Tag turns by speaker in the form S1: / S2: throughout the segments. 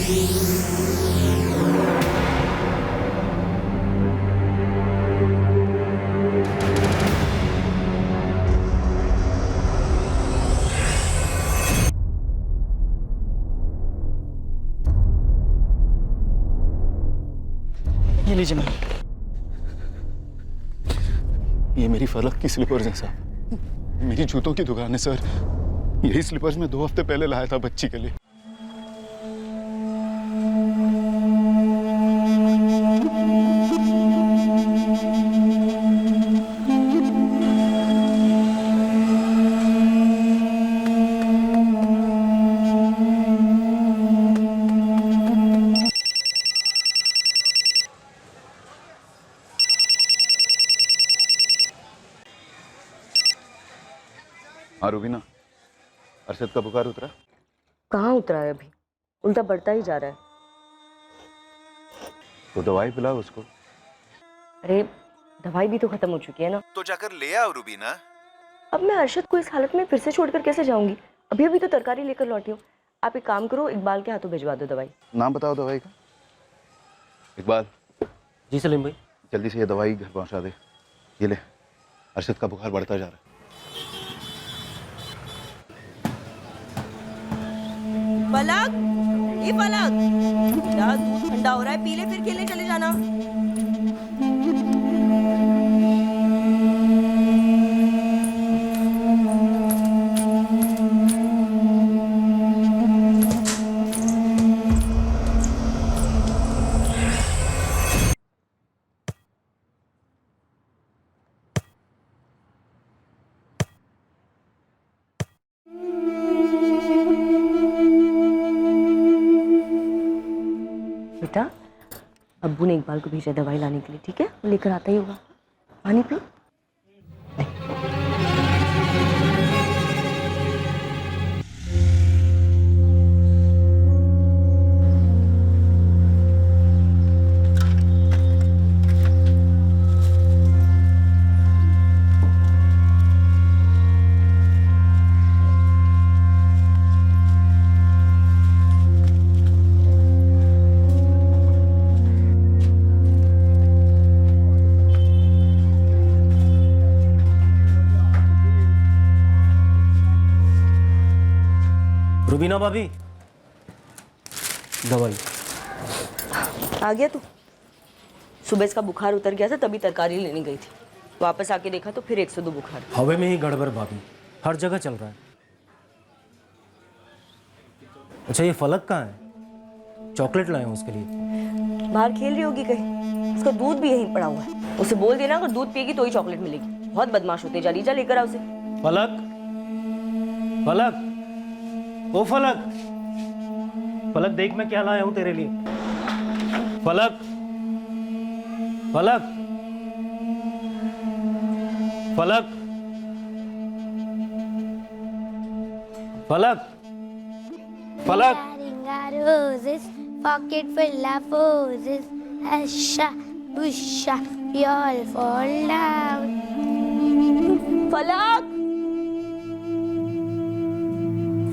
S1: ये लीजिए मैम, ये मेरी फलक की स्लीपर्स हैं साहब। मेरी जूतों की दुकान है सर। यही स्लीपर्स मैं 2 हफ्ते पहले लाया था बच्ची के लिए। हाँ रूबीना, अरशद का बुखार उतरा?
S2: कहाँ उतरा है अभी, उल्टा बढ़ता ही जा रहा है।
S1: तो दवाई पिलाओ उसको।
S2: अरे दवाई भी तो खत्म हो चुकी है ना।
S3: तो जाकर ले आओ रूबीना।
S2: अब मैं अरशद को इस हालत में फिर से छोड़कर कैसे जाऊंगी? अभी अभी तो तरकारी लेकर लौटी हूँ। आप एक काम करो, इकबाल के हाथों भिजवा दो दवाई।
S1: नाम बताओ दवाई का। इकबाल।
S4: जी सलीम भाई।
S1: जल्दी से ये दवाई घर पहुंचा दे। ये ले, अरशद का बुखार बढ़ता जा रहा है।
S2: पलक, ये पलक, यार दूध ठंडा हो रहा है, पी ले फिर खेलने चले जाना। बेटा, अब्बू ने इकबाल को भेजा दवाई लाने के लिए, ठीक है? वो लेकर आता ही होगा। पानी पी।
S4: रुबीना भाभी, दवाई
S2: आ गया तू? सुबह इसका बुखार उतर गया था, तभी तरकारी लेने गई थी। वापस आके देखा तो फिर 102 बुखार।
S4: हवा में ही गड़बड़ भाभी, हर जगह चल रहा है। अच्छा ये फलक कहाँ है? चॉकलेट लाए हूँ उसके लिए।
S2: बाहर खेल रही होगी कहीं, उसका दूध भी यहीं पड़ा हुआ है। उसे बोल देना अगर दूध पिएगी तो ही चॉकलेट मिलेगी। बहुत बदमाश होते। जा लीजा, लेकर आ उसे।
S4: फलक, फलक, ओ फलक, फलक देख मैं क्या लाया हूं तेरे लिए। फलक, फलक, फलक, फलक, फलक।
S5: Roses, pocket full of roses. Husha, busha, we all fall down.
S2: फलक,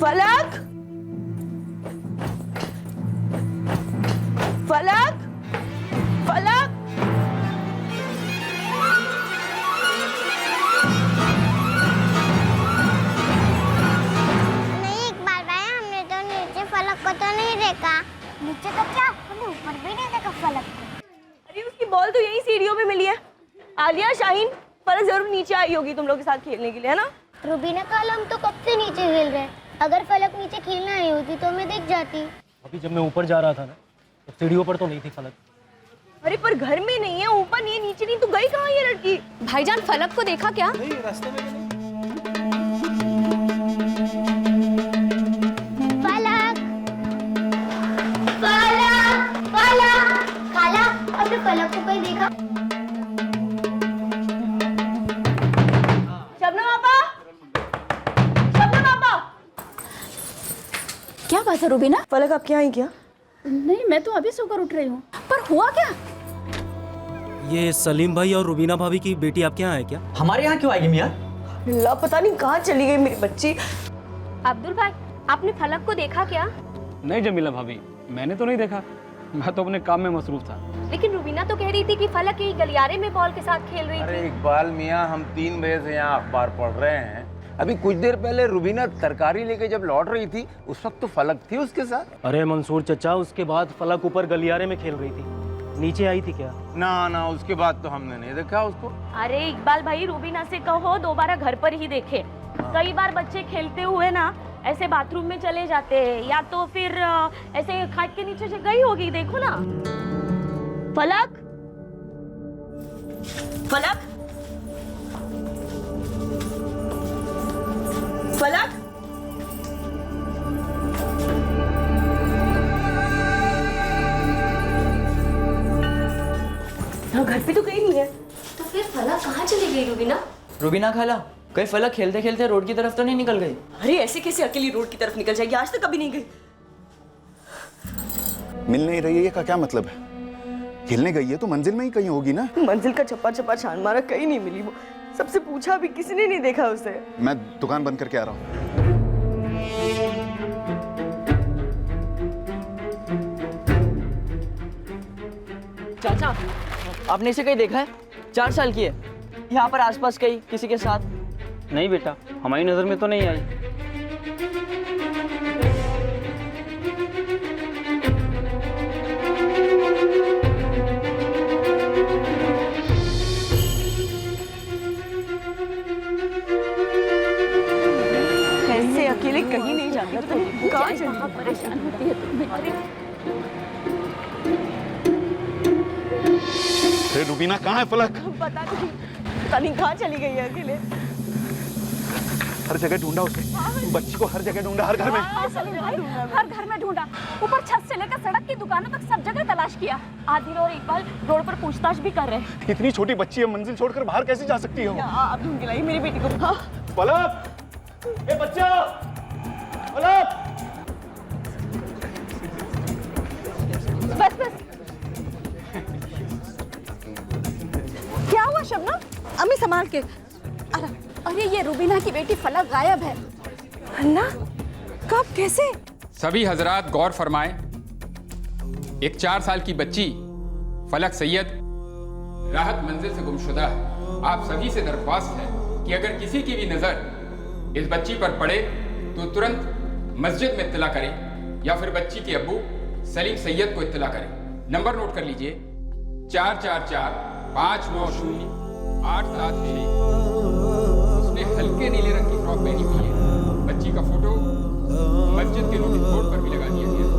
S2: फलक, फलक, फलक।
S5: नहीं इकबाल भाई, हमने तो नीचे फलक को तो नहीं देखा। नीचे तो क्या, हमने ऊपर भी नहीं देखा फलक को।
S2: अरे उसकी बॉल तो यही सीढ़ियों पे मिली है। आलिया, शाहीन, फलक जरूर नीचे आई होगी तुम लोग के साथ खेलने के लिए, है ना?
S5: रूबीना कल हम तो कब से नीचे खेल रहे हैं। अगर फलक नीचे खेलने आई होती तो मैं देख जाती।
S4: अभी जब मैं ऊपर जा रहा था ना, तो सीढ़ियों पर तो नहीं थी फलक।
S2: अरे पर घर में नहीं है, ऊपर नहीं है, नीचे नहीं, तो गई कहाँ ये लड़की?
S6: भाईजान फलक को देखा क्या?
S4: नहीं, रास्ते में नहीं।
S5: फलक, फलक, फलक, खाला, हमने फलक को कहीं देखा?
S2: शबनम आपा, शबनम आपा।
S6: क्या बात है रुबीना?
S2: फलक आप क्या आई क्या?
S6: नहीं, मैं तो अभी सोकर उठ रही हूँ। पर हुआ क्या?
S4: ये सलीम भाई और रुबीना भाभी की बेटी आपके यहाँ है क्या?
S7: हमारे यहाँ क्यों आएगी मियाँ?
S2: अल्लाह, पता नहीं कहाँ चली गई मेरी बच्ची।
S6: अब्दुल भाई, आपने फलक को देखा क्या?
S8: नहीं जमीला भाभी,
S3: मैंने तो नहीं देखा, मैं तो अपने काम में मसरूफ था।
S7: लेकिन रुबीना तो कह रही थी कि फलक ही गलियारे में बॉल के साथ खेल रही
S8: अरे
S7: थी।
S8: इकबाल मियाँ, हम 3 बजे से यहाँ अखबार पढ़ रहे हैं। अभी कुछ देर पहले रुबीना तरकारी लेके जब लौट रही थी उस वक्त तो फलक थी उसके साथ।
S4: अरे मंसूर चचा, उसके बाद फलक ऊपर गलियारे में खेल रही थी, नीचे आई थी क्या?
S8: ना, उसके बाद तो हमने नहीं देखा उसको।
S7: अरे इकबाल भाई, रुबीना से कहो दोबारा घर पर ही देखे। कई बार बच्चे खेलते हुए ना ऐसे बाथरूम में चले जाते हैं, या तो फिर ऐसे खाट के नीचे से गई होगी, देखो ना। फलक, फलक, फलक, घर पे तो कहीं नहीं है।
S9: तो फिर फलक कहाँ चली गई रुबीना?
S10: रुबीना खाला, कहीं फलक खेलते खेलते रोड की तरफ तो नहीं निकल गई?
S2: अरे ऐसे कैसे अकेली रोड की तरफ निकल जाएगी? आज तक कभी नहीं गई।
S1: मिल नहीं रही है का क्या मतलब है? खेलने गई है तो मंजिल में ही कहीं होगी ना।
S2: मंजिल का छप्पा छप्पा छान मारा, कहीं नहीं मिली वो। सबसे पूछा भी, किसी ने नहीं देखा उसे।
S1: मैं दुकान बंद करके आ रहा हूँ।
S10: चाचा, आपने इसे कहीं देखा है? 4 साल की है, यहाँ पर आसपास कहीं किसी के साथ?
S3: नहीं बेटा, हमारी नज़र में तो नहीं आई।
S2: ऐसे अकेले कहीं नहीं जाती तो कहाँ चली?
S6: परेशान होती है तुम।
S1: अरे रुबीना कहाँ है फलक?
S2: पता नहीं कहाँ चली गई है अकेले।
S1: हर जगह ढूंढा उसे, बच्ची को हर जगह ढूंढा, हर घर में।
S6: हर घर में ढूंढा, ऊपर छत से लेकर सड़क की दुकानों तक सब जगह तलाश किया।
S7: आदिल और इकबाल रोड पर पूछताछ भी कर रहे हैं।
S1: इतनी छोटी बच्ची है, मंजिल छोड़कर बाहर कैसे जा सकती हो?
S2: आप ढूंढ के लाई मेरी बेटी को। हाँ।
S1: फलक, ए बच्चा, फलक।
S6: बस क्या हुआ शबनम? अम्मी संभाल के। अरे ये रुबीना की बेटी फलक गायब है।
S2: अन्ना, कब, कैसे?
S11: सभी हजरात गौर फरमाएं। एक 4 साल की बच्ची फलक सैयद राहत मंजिल से गुमशुदा है। आप सभी से दरख्वास्त है कि अगर किसी की भी नजर इस बच्ची पर पड़े तो तुरंत मस्जिद में इत्तला करें या फिर बच्ची के अब्बू सलीम सैयद को इत्तला करें। नंबर नोट कर लीजिए, 444 590 876। उसने हल्के नीले रंग की फ्रॉक पहनी हुई है। बच्ची का फोटो मस्जिद के नोटिस बोर्ड पर भी लगा दिया गया है।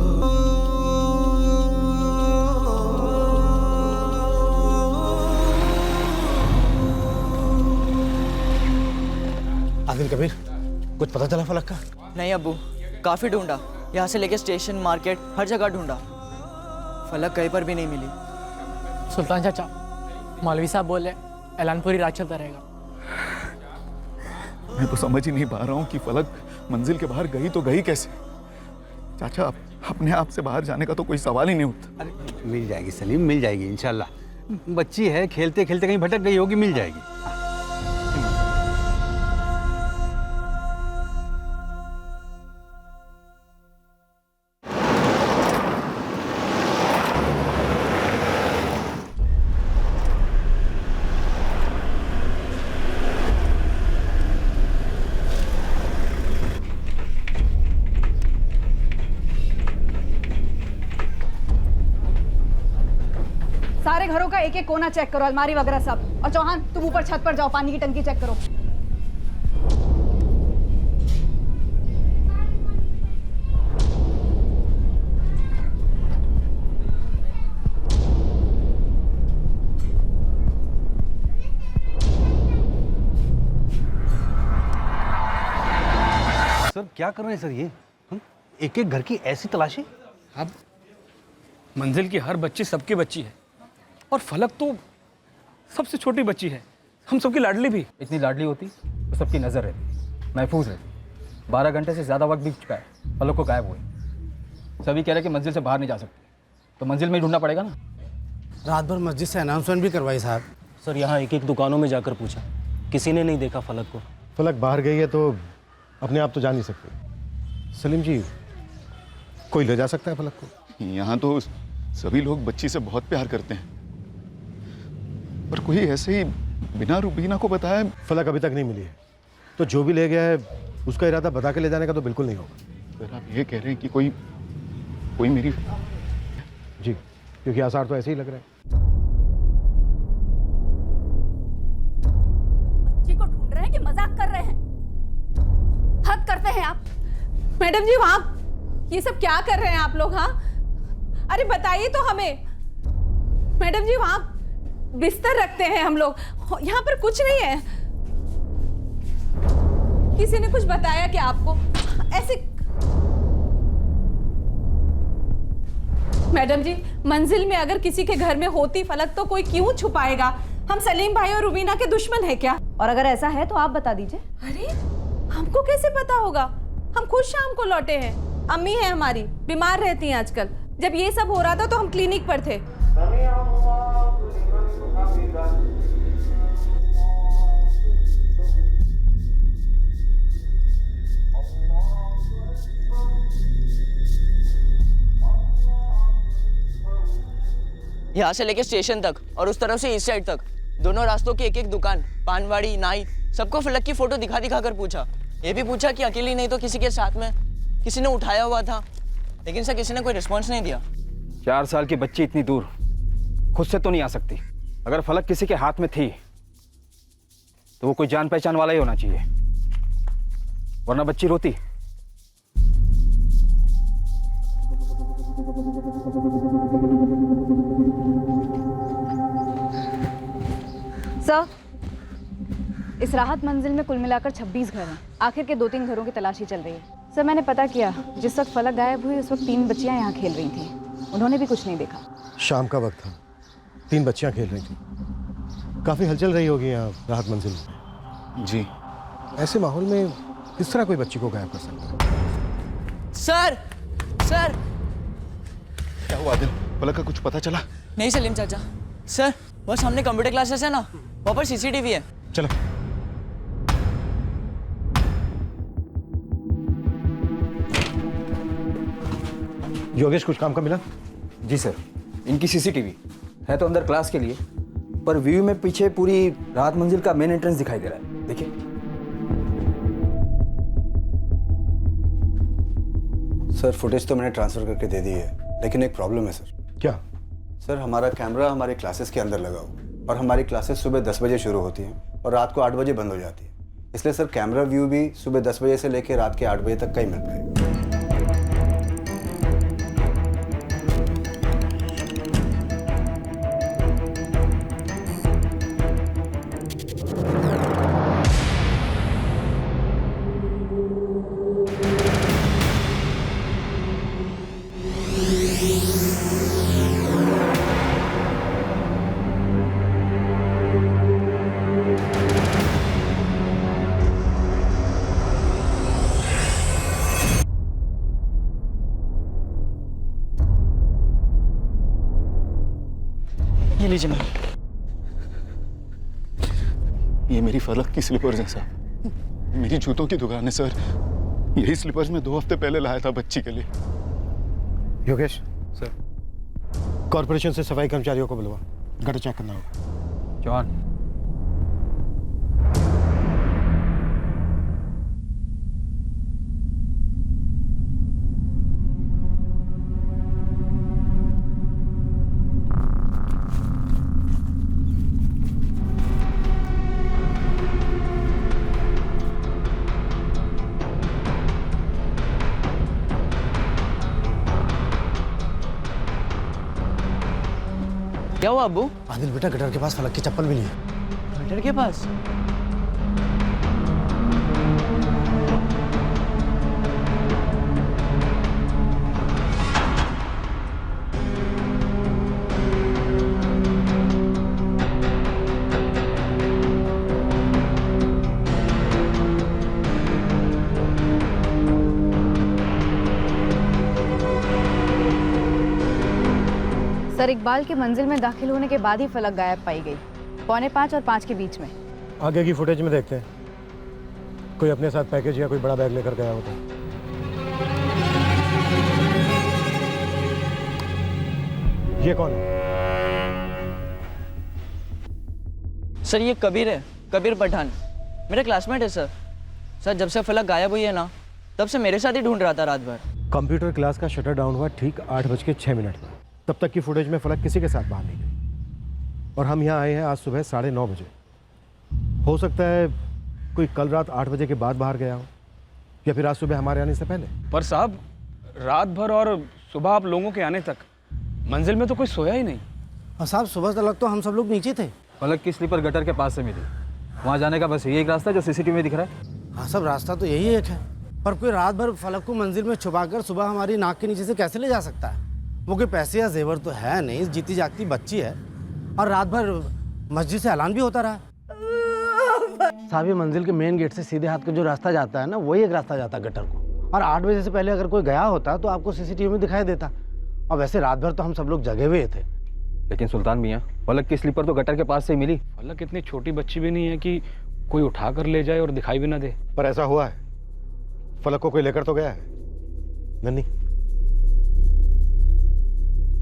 S4: आदिल कबीर, कुछ पता चला फलक का?
S10: नहीं अब्बू, काफी ढूंढा, यहाँ से लेके स्टेशन, मार्केट, हर जगह ढूंढा, फलक कहीं पर भी नहीं मिली।
S12: सुल्तान चाचा, मौलवी साहब बोले ऐलान पूरी रात चलता रहेगा।
S1: मैं तो समझ ही नहीं पा रहा हूँ कि फलक मंजिल के बाहर गई तो गई कैसे? चाचा, अपने आप से बाहर जाने का तो कोई सवाल ही नहीं उठता।
S8: अरे मिल जाएगी सलीम, मिल जाएगी इंशाल्लाह। बच्ची है, खेलते खेलते कहीं भटक गई होगी, मिल जाएगी।
S6: सारे घरों का एक एक कोना चेक करो, अलमारी वगैरह सब। और चौहान, तुम ऊपर छत पर जाओ, पानी की टंकी चेक करो।
S8: सर क्या कर रहे हैं सर ये? हम एक एक घर की ऐसी तलाशी?
S3: अब मंजिल की हर बच्ची सबकी बच्ची है और फलक तो सबसे छोटी बच्ची है, हम सबकी लाडली भी।
S4: इतनी लाडली होती तो सबकी नज़र रहती, महफूज रहती। 12 घंटे से ज़्यादा वक्त बीत चुका है, फलक को गायब हुए। सभी कह रहे कि मंजिल से बाहर नहीं जा सकते, तो मंजिल में ही ढूंढना पड़ेगा ना।
S12: रात भर मस्जिद से अनाउंसमेंट भी करवाई साहब।
S4: सर, यहाँ एक एक दुकानों में जाकर पूछा, किसी ने नहीं देखा फलक को।
S12: फलक बाहर गई है तो अपने आप तो जा नहीं सकते। सलीम जी, कोई ले जा सकता है फलक को?
S1: यहाँ तो सभी लोग बच्ची से बहुत प्यार करते हैं, पर कोई ऐसे ही बिना रूबीना को बताए।
S13: फलक अभी तक नहीं मिली है, तो जो भी ले गया है उसका इरादा बता के ले जाने का तो बिल्कुल नहीं होगा।
S1: सर आप ये कह रहे हैं कि कोई मेरी।
S13: जी, क्योंकि आसार तो ऐसे ही लग रहे हैं।
S6: बच्ची को ढूंढ रहे हैं कि मजाक कर रहे हैं? हद करते हैं आप। मैडम जी वहां ये सब क्या कर रहे हैं आप लोग? हाँ, अरे बताइए तो हमें। मैडम जी वहां बिस्तर रखते हैं हम लोग, यहाँ पर कुछ नहीं है। किसी ने कुछ बताया क्या आपको? ऐसे मैडम जी, मंजिल में अगर किसी के घर में होती फलक तो कोई क्यों छुपाएगा? हम सलीम भाई और रुबीना के दुश्मन है क्या?
S7: और अगर ऐसा है तो आप बता दीजिए।
S6: अरे हमको कैसे पता होगा? हम खुद शाम को लौटे हैं। अम्मी है हमारी, बीमार रहती हैं आजकल। जब ये सब हो रहा था तो हम क्लिनिक पर थे।
S10: यहाँ से लेके स्टेशन तक और उस तरफ से इस साइड तक दोनों रास्तों की एक एक दुकान, पानवाड़ी, नाई, सबको फलक की फोटो दिखा दिखा कर पूछा। ये भी पूछा कि अकेली नहीं तो किसी के साथ में किसी ने उठाया हुआ था, लेकिन सर किसी ने कोई रिस्पॉन्स नहीं दिया।
S4: 4 साल की बच्ची इतनी दूर खुद से तो नहीं आ सकती। अगर फलक किसी के हाथ में थी तो वो कोई जान पहचान वाला ही होना चाहिए, वरना बच्ची रोती।
S14: सर, इस राहत मंजिल में कुल मिलाकर 26 घर हैं। आखिर के 2-3 घरों की तलाशी चल रही है। सर मैंने पता किया, जिस वक्त फलक गायब हुई उस वक्त 3 बच्चियां यहाँ खेल रही थी। उन्होंने भी कुछ नहीं देखा।
S13: शाम का वक्त था, 3 बच्चियां खेल रही थी। काफ़ी हलचल रही होगी यहाँ राहत मंजिल में।
S1: जी।
S13: ऐसे माहौल में किस तरह कोई बच्ची को गायब कर सकता है?
S10: सर सर
S1: क्या हुआ आदिल? फलक का कुछ पता चला?
S10: नहीं सलीम चाचा। सर वह सामने कंप्यूटर क्लासेस है ना, वहाँ पर सीसीटीवी है।
S13: चलो। योगेश, कुछ काम का मिला?
S4: जी सर, इनकी सीसीटीवी है तो अंदर क्लास के लिए, पर व्यू में पीछे पूरी राहत मंजिल का मेन एंट्रेंस दिखाई दे रहा है। देखिए।
S15: सर फुटेज तो मैंने ट्रांसफर करके दे दी है, लेकिन एक प्रॉब्लम है सर।
S13: क्या?
S15: सर हमारा कैमरा हमारे क्लासेस के अंदर लगा हुआ और हमारी क्लासेस सुबह 10 बजे शुरू होती हैं और रात को 8 बजे बंद हो जाती है। इसलिए सर कैमरा व्यू भी सुबह 10 बजे से लेकर रात के 8 बजे तक का ही मिल पाएगा।
S10: ये लीजिए मैम।
S1: ये मेरी फलक की स्लीपर्स हैं साहब। मेरी जूतों की दुकान है सर। यही स्लीपर्स मैं 2 हफ्ते पहले लाया था बच्ची के लिए।
S13: योगेश
S4: सर,
S13: कॉर्पोरेशन से सफाई कर्मचारियों को बुलवा, गटर चेक करना होगा।
S4: जॉन।
S10: क्या हुआ अब्बू?
S13: आदिल बेटा, गटर के पास फलक की चप्पल मिली है।
S10: गटर के पास?
S14: सर, इकबाल के मंजिल में दाखिल होने के बाद ही फलक गायब पाई गई, 4:45 और 5 के बीच में।
S13: आगे की फुटेज में देखते हैं, कोई अपने साथ पैकेज या कोई बड़ा बैग लेकर गया होता। ये कौन है?
S10: सर ये कबीर है, कबीर पठान, मेरा क्लासमेट है सर। सर जब से फलक गायब हुई है ना, तब से मेरे साथ ही ढूंढ रहा था रात भर।
S13: कंप्यूटर क्लास का शटर डाउन हुआ ठीक 8:06 पर। तब तक की फुटेज में फलक किसी के साथ बाहर नहीं गई और हम यहाँ आए हैं आज सुबह 9:30 बजे। हो सकता है कोई कल रात 8 बजे के बाद बाहर गया हो या फिर आज सुबह हमारे आने से पहले।
S3: पर साहब रात भर और सुबह आप लोगों के आने तक मंजिल में तो कोई सोया ही नहीं।
S4: और साहब सुबह तक तो हम सब लोग नीचे थे। फलक की स्लीपर गटर के पास से मिली, वहाँ जाने का बस यही एक रास्ता जो सीसीटीवी में दिख रहा है।
S16: हाँ सब रास्ता तो यही एक है, पर कोई रात भर फलक को मंजिल में छुपाकर सुबह हमारी नाक के नीचे से कैसे ले जा सकता है? वो कोई पैसे या जेवर तो है नहीं, जीती जागती बच्ची है और रात भर मस्जिद से ऐलान भी होता रहा। साहब ये मंजिल के मेन गेट से सीधे हाथ का जो रास्ता जाता है ना, वही एक रास्ता जाता है गटर को, और 8 बजे से पहले अगर कोई गया होता तो आपको सीसीटीवी में दिखाई देता। और वैसे रात भर तो हम सब लोग जगे हुए थे।
S4: लेकिन सुल्तान मियाँ, फलक की स्लीपर तो गटर के पास से ही मिली।
S3: फलक इतनी छोटी बच्ची भी नहीं है कि कोई उठा कर ले जाए और दिखाई भी ना दे।
S13: पर ऐसा हुआ है, फलक को कोई लेकर तो गया है। नन्नी,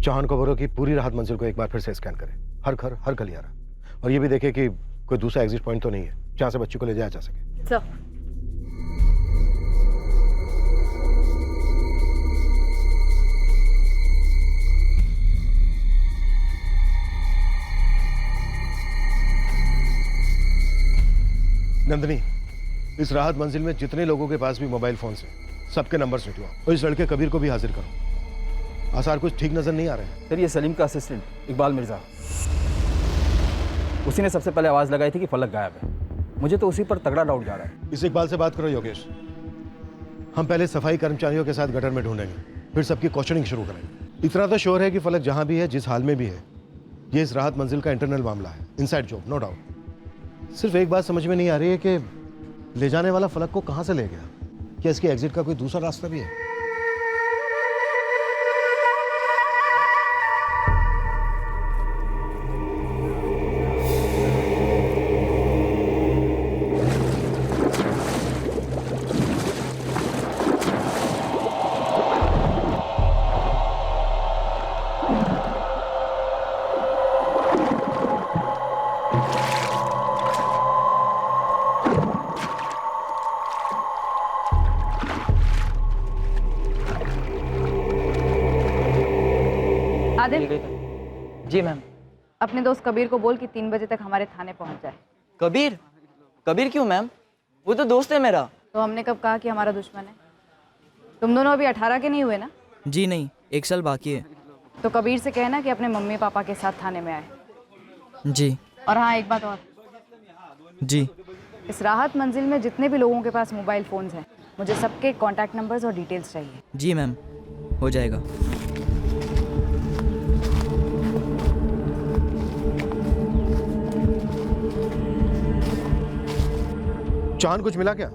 S13: चौहान को बोलो कि पूरी राहत मंजिल को एक बार फिर से स्कैन करें, हर घर हर गलियारा, और ये भी देखे कि कोई दूसरा एग्जिट पॉइंट तो नहीं है जहां से बच्ची को ले जाया जा सके।
S14: सर
S13: नंदनी, इस राहत मंजिल में जितने लोगों के पास भी मोबाइल फोन से सबके नंबर निकलवाओ और इस लड़के कबीर को भी हाजिर करो। आसार कुछ ठीक नजर नहीं आ रहे हैं।
S4: सर ये सलीम का असिस्टेंट इकबाल मिर्जा, उसी ने सबसे पहले आवाज़ लगाई थी कि फलक गायब है। मुझे तो उसी पर तगड़ा डाउट जा रहा है।
S13: इस इकबाल से बात करो योगेश। हम पहले सफाई कर्मचारियों के साथ गटर में ढूंढेंगे, फिर सबकी क्वेश्चनिंग शुरू करेंगे। इतना तो श्योर है कि फलक जहां भी है, जिस हाल में भी है, ये इस राहत मंजिल का इंटरनल मामला है, इनसाइड जॉब, नो डाउट। सिर्फ एक बात समझ में नहीं आ रही है कि ले जाने वाला फलक को कहां से ले गया। क्या इसके एग्जिट का कोई दूसरा रास्ता भी है?
S14: आदिल,
S10: जी मैम।
S14: अपने दोस्त कबीर को बोल कि 3 बजे तक हमारे थाने पहुंच जाए।
S10: कबीर? कबीर क्यों मैम? वो तो दोस्त है मेरा।
S14: तो हमने कब कहा कि हमारा दुश्मन है? तुम दोनों अभी 18 के नहीं हुए ना?
S10: जी नहीं, 1 साल बाकी है।
S14: तो कबीर से कहना कि अपने मम्मी पापा के साथ थाने में आए।
S10: जी।
S14: और हाँ एक बात और,
S10: जी।
S14: इस राहत मंजिल में जितने भी लोगों के पास मोबाइल फोन्स हैं, मुझे सबके कॉन्टैक्ट नंबर्स और डिटेल्स चाहिए।
S10: जी मैम, हो जाएगा।
S13: चौहान कुछ मिला क्या?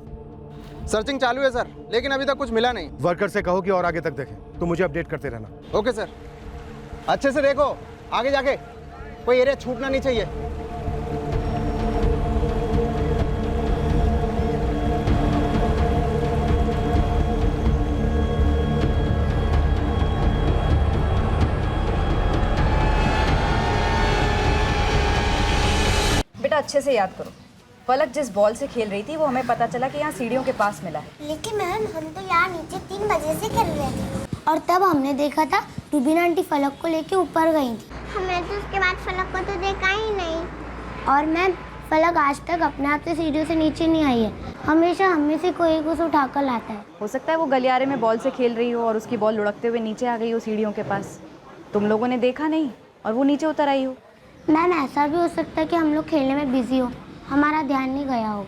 S16: सर्चिंग चालू है सर, लेकिन अभी तक कुछ मिला नहीं।
S13: वर्कर से कहो कि और आगे तक देखें, तो मुझे अपडेट करते रहना।
S16: Okay sir. अच्छे से देखो, आगे जाके कोई एरिया छूटना नहीं चाहिए।
S14: बेटा अच्छे से याद करो, फलक जिस बॉल से खेल रही थी वो हमें पता चला कि यहाँ सीढ़ियों के पास मिला है।
S5: लेकिन मैम हम तो यहाँ नीचे 3 बजे से खेल रहे थे और तब हमने देखा था रूबीना आंटी फलक को लेके ऊपर गई थी। हमने तो उसके बाद फलक को तो देखा ही नहीं। और मैम फलक आज तक अपने आप से सीढ़ियों से नीचे नहीं आई है, हमेशा हम में से कोई कुछ उठा कर लाता है।
S14: हो सकता है वो गलियारे में बॉल से खेल रही हो और उसकी बॉल लुढ़कते हुए नीचे आ गई हो सीढ़ियों के पास, तुम लोगों ने देखा नहीं और वो नीचे उतर आई हो।
S5: मैम ऐसा भी हो सकता है कि हम लोग खेलने में बिजी हो, हमारा ध्यान नहीं गया हो।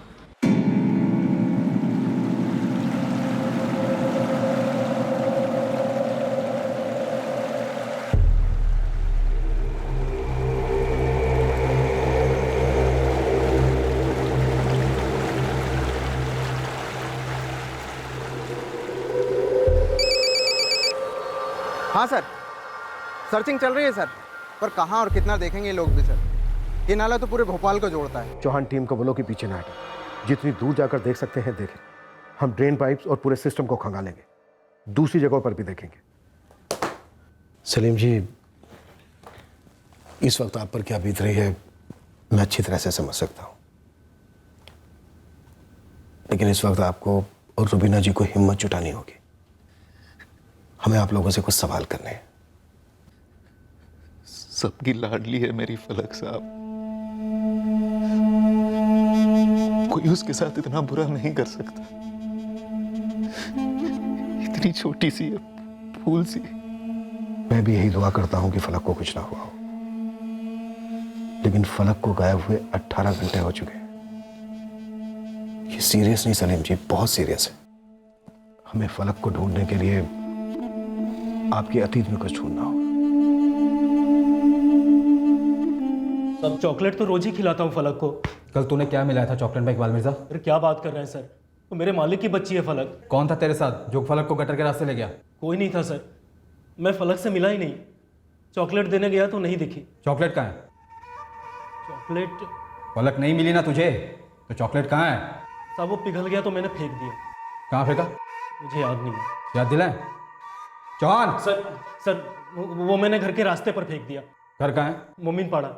S16: हाँ सर, सर्चिंग चल रही है सर, पर कहाँ और कितना देखेंगे ये लोग भी सर। ये नाला तो पूरे भोपाल को जोड़ता है।
S13: चौहान टीम को बोलो कि पीछे ना हटे, जितनी दूर जाकर देख सकते हैं देखें। हम ड्रेन पाइप्स और पूरे सिस्टम को खंगालेंगे, दूसरी जगहों पर भी देखेंगे। सलीम जी, इस वक्त आप पर क्या बीत रही है मैं अच्छी तरह से समझ सकता हूं, लेकिन इस वक्त आपको और रुबीना जी को हिम्मत जुटानी होगी। हमें आप लोगों से कुछ सवाल करने हैं।
S1: सबकी लाडली है मेरी फलक साहब, कोई उसके साथ इतना बुरा नहीं कर सकता। इतनी छोटी सी है, फूल सी।
S13: मैं भी यही दुआ करता हूं कि फलक को कुछ ना हुआ हो, लेकिन फलक को गायब हुए 18 घंटे हो चुके हैं। ये सीरियस नहीं सलीम जी, बहुत सीरियस है। हमें फलक को ढूंढने के लिए आपके अतीत में कुछ ढूंढना हो।
S17: सब चॉकलेट तो रोज ही खिलाता हूँ फलक को।
S4: कल तूने क्या मिलाया था चॉकलेट में इकबाल मिर्जा?
S17: अरे क्या बात कर रहे हैं सर, तो मेरे मालिक की बच्ची है फलक।
S4: कौन था तेरे साथ जो फलक को गटर के रास्ते ले गया?
S17: कोई नहीं था सर, मैं फलक से मिला ही नहीं। चॉकलेट देने गया तो नहीं दिखी।
S4: चॉकलेट कहाँ है?
S17: चॉकलेट
S4: फलक नहीं मिली ना तुझे, तो चॉकलेट कहाँ है?
S17: साहब वो पिघल गया तो मैंने फेंक दिया।
S4: कहाँ फेंका?
S17: मुझे याद नहीं है।
S4: याद दिलाए चौहान।
S17: सर वो मैंने घर के रास्ते पर फेंक दिया।
S4: घर कहाँ है?
S17: मोमिन पाड़ा।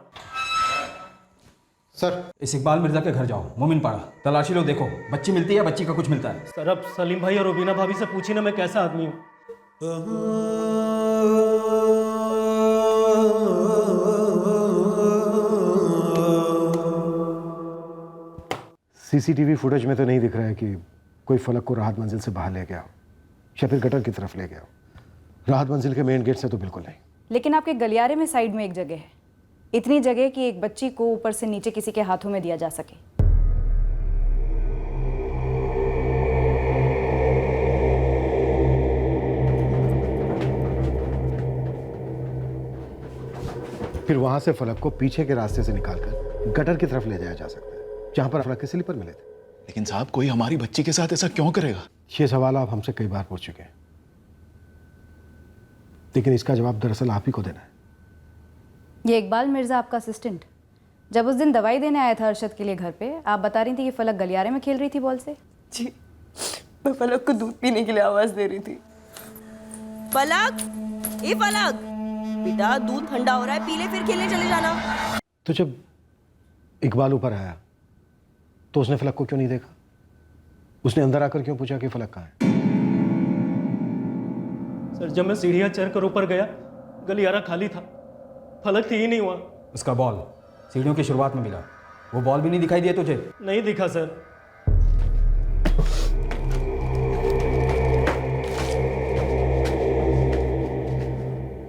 S4: सर इस इकबाल मिर्जा के घर जाओ, मोमिन पाड़ा, तलाशी लो, देखो बच्ची मिलती है, बच्ची का कुछ मिलता है।
S17: सर अब सलीम भाई और रुबीना भाभी से पूछी ना मैं कैसा आदमी हूँ।
S13: सीसीटीवी फुटेज में तो नहीं दिख रहा है कि कोई फलक को राहत मंजिल से बाहर ले गया हो या फिर गटर की तरफ ले गया हो। राहत मंजिल के मेन गेट से तो बिल्कुल नहीं।
S14: लेकिन आपके गलियारे में साइड में एक जगह है, इतनी जगह कि एक बच्ची को ऊपर से नीचे किसी के हाथों में दिया जा सके।
S13: फिर वहां से फलक को पीछे के रास्ते से निकालकर गटर की तरफ ले जाया जा सकता है, जहां पर फलक के स्लीपर मिले थे।
S1: लेकिन साहब कोई हमारी बच्ची के साथ ऐसा क्यों करेगा?
S13: ये सवाल आप हमसे कई बार पूछ चुके हैं, लेकिन इसका जवाब दरअसल आप ही को देना है।
S14: ये इकबाल मिर्जा आपका असिस्टेंट जब उस दिन दवाई देने आया था अरशद के लिए घर पे, आप बता रही थी कि फलक गलियारे में खेल रही थी बॉल से।
S2: जी, मैं फलक को दूध पीने के लिए आवाज दे रही थी। फलक, ए फलक, बेटा दूध ठंडा हो रहा है, पी ले फिर खेलने चले जाना।
S13: तो जब इकबाल ऊपर आया तो उसने फलक को क्यों नहीं देखा? उसने अंदर आकर क्यों पूछा कि फलक कहाँ है?
S17: सर जब मैं सीढ़ियाँ चढ़ कर ऊपर गया गलियारा खाली था, फलक थी ही नहीं हुआ।
S4: उसका बॉल सीढ़ियों की शुरुआत में मिला, वो बॉल भी नहीं दिखाई दिया तुझे?
S17: नहीं दिखा सर।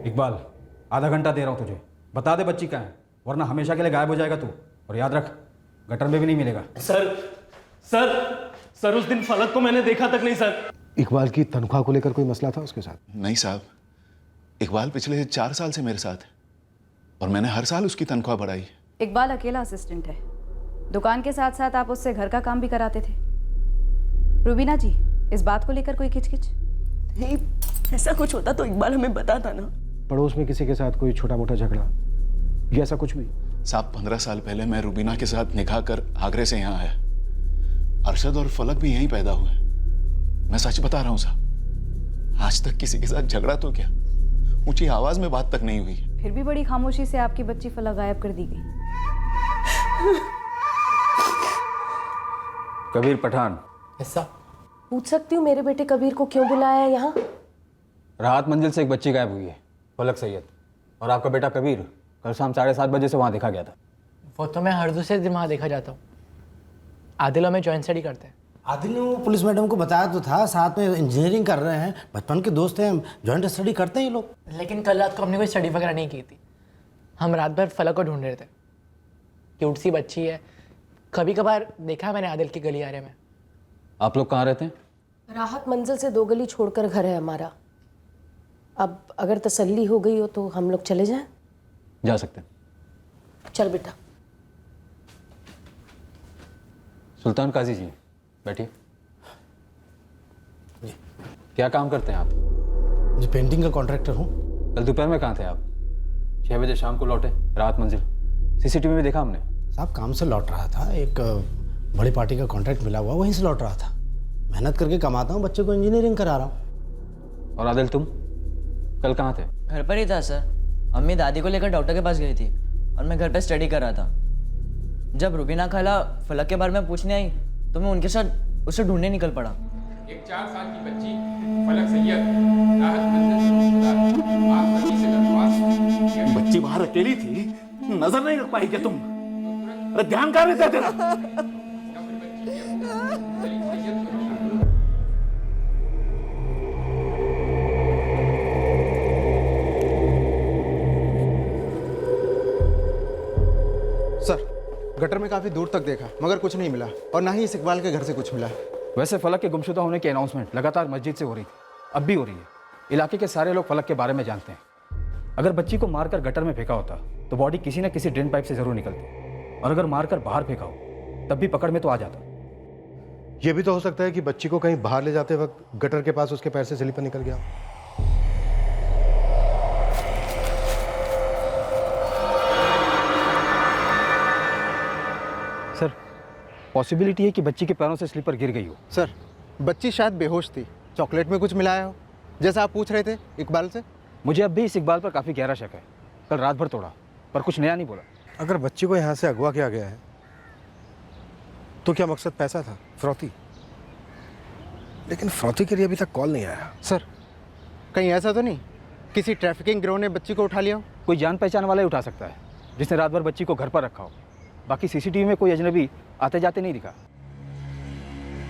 S4: इकबाल आधा घंटा दे रहा हूँ तुझे, बता दे बच्ची कहाँ है, वरना हमेशा के लिए गायब हो जाएगा तू। और याद रख गटर में भी नहीं मिलेगा।
S17: सर उस दिन फलक को मैंने देखा तक नहीं सर।
S13: इकबाल की तनख्वाह को लेकर कोई मसला था उसके साथ?
S1: नहीं साहब, इकबाल पिछले 4 साल से मेरे साथ है और मैंने हर साल उसकी तनख्वाह बढ़ाई।
S14: इकबाल अकेला असिस्टेंट है, दुकान के साथ साथ आप उससे घर का काम भी कराते थे। रुबीना जी, इस बात को लेकर कोई खिचखिच?
S2: नहीं, ऐसा कुछ होता तो इकबाल हमें बताता ना।
S13: पड़ोस में किसी के साथ कोई छोटा मोटा झगड़ा या ऐसा कुछ भी?
S1: साहब 15 साल पहले मैं रुबीना के साथ निकाह कर आगरे से यहाँ आया। अरशद और फलक भी यहीं पैदा हुए। मैं सच बता रहा हूँ साहब, आज तक किसी के साथ झगड़ा तो क्या, ऊंची आवाज में बात तक नहीं हुई।
S14: फिर भी बड़ी खामोशी से आपकी बच्ची फलक गायब कर दी गई।
S4: कबीर पठान,
S9: ऐसा पूछ सकती हूँ मेरे बेटे कबीर को क्यों बुलाया है यहाँ?
S4: राहत मंजिल से एक बच्ची गायब हुई है, फलक सैयद, और आपका बेटा कबीर कल शाम 7:30 बजे से वहाँ देखा गया था।
S12: वो तो मैं हर दूसरे दिन वहाँ देखा जाता हूँ। आदिल में ज्वाइंट स्टडी करते हैं।
S16: आदिल ने वो पुलिस मैडम को बताया तो था, साथ में इंजीनियरिंग कर रहे हैं, बचपन के दोस्त हैं, ज्वाइंट स्टडी करते हैं ये लोग।
S12: लेकिन कल रात को हमने कोई स्टडी वगैरह नहीं की थी, हम रात भर फलक को ढूंढ रहे थे। क्यूट सी बच्ची है, कभी कभार देखा है मैंने आदिल की गलियारे में।
S4: आप लोग कहाँ रहते हैं?
S9: राहत मंजिल से 2 गली छोड़कर घर है हमारा। अब अगर तसल्ली हो गई हो तो हम लोग चले जाएं?
S4: जा सकते हैं।
S9: चल बेटा।
S4: सुल्तान काजी जी, बैठिए। क्या काम करते हैं आप?
S16: जी पेंटिंग का कॉन्ट्रैक्टर हूँ।
S4: कल दोपहर में कहाँ थे आप? 6 बजे शाम को लौटे राहत मंजिल, सीसीटीवी में देखा हमने।
S16: साहब काम से लौट रहा था, एक बड़ी पार्टी का कॉन्ट्रैक्ट मिला हुआ, वहीं से लौट रहा था। मेहनत करके कमाता हूँ, बच्चे को इंजीनियरिंग करा रहा हूँ।
S4: और आदिल तुम कल कहाँ थे?
S10: घर पर ही था सर, अम्मी दादी को लेकर डॉक्टर के पास गई थी। और मैं घर पे स्टडी कर रहा था। जब रुबीना खाला फलक के बारे में पूछने आई तो मैं उनके साथ उसे ढूंढने निकल पड़ा।
S11: एक 4 साल की बच्ची फलक सैयद राहत मंजिल से गुमशुदा। आप सभी से दरख्वास्त है।
S1: बच्ची बाहर अकेली थी, नजर नहीं रख पाई क्या तुम? अरे ध्यान कहाँ रहता है तेरा?
S15: सर, गटर में काफ़ी दूर तक देखा मगर कुछ नहीं मिला और ना ही इस इकबाल के घर से कुछ मिला।
S4: वैसे फलक के गुमशुदा होने की अनाउंसमेंट लगातार मस्जिद से हो रही थी, अब भी हो रही है। इलाके के सारे लोग फलक के बारे में जानते हैं। अगर बच्ची को मारकर गटर में फेंका होता तो बॉडी किसी न किसी ड्रेन पाइप से जरूर निकलती, और अगर मारकर बाहर फेंका हो तब भी पकड़ में तो आ जाता।
S13: यह भी तो हो सकता है कि बच्ची को कहीं बाहर ले जाते वक्त गटर के पास उसके पैर से स्लीपर निकल गया।
S4: सर, पॉसिबिलिटी है कि बच्ची के पैरों से स्लीपर गिर गई हो।
S15: सर, बच्ची शायद बेहोश थी, चॉकलेट में कुछ मिलाया हो, जैसा आप पूछ रहे थे इकबाल से।
S4: मुझे अब भी इस इकबाल पर काफ़ी गहरा शक है। कल रात भर तोड़ा पर कुछ नया नहीं बोला।
S13: अगर बच्ची को यहाँ से अगवा किया गया है तो क्या मकसद पैसा था, फ्रौती? लेकिन फ्रौती के लिए अभी तक कॉल नहीं आया।
S15: सर, कहीं ऐसा तो नहीं किसी ट्रैफिकिंग गिरोह ने बच्ची को उठा लिया हो?
S4: कोई जान पहचान वाला ही उठा सकता है, जिसने रात भर बच्ची को घर पर रखा हो। बाकी सीसीटीवी में कोई अजनबी आते जाते नहीं दिखा।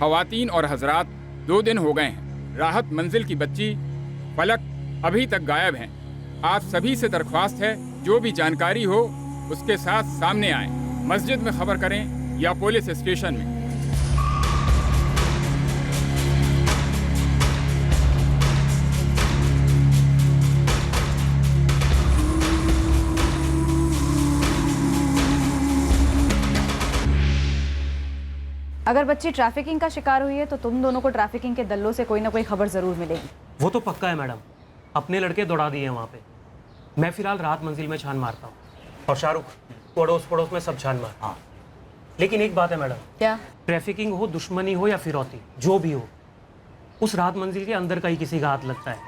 S11: ख़वातीन और हजरात, 2 दिन हो गए हैं राहत मंजिल की बच्ची फलक अभी तक गायब हैं। आप सभी से दरख्वास्त है, जो भी जानकारी हो उसके साथ सामने आए। मस्जिद में खबर करें या पुलिस स्टेशन में।
S14: अगर बच्ची ट्रैफिकिंग का शिकार हुई है तो तुम दोनों को ट्रैफिकिंग के दल्लों से कोई ना कोई खबर ज़रूर मिलेगी।
S17: वो तो पक्का है मैडम, अपने लड़के दौड़ा दिए हैं वहाँ पे। मैं फिलहाल राहत मंजिल में छान मारता हूँ और शाहरुख पड़ोस पड़ोस में सब छान मार। हाँ, लेकिन एक बात है मैडम,
S14: क्या?
S17: ट्रैफिकिंग हो, दुश्मनी हो या फिरौती, जो भी हो, उस राहत मंजिल के अंदर का ही किसी का हाथ लगता है।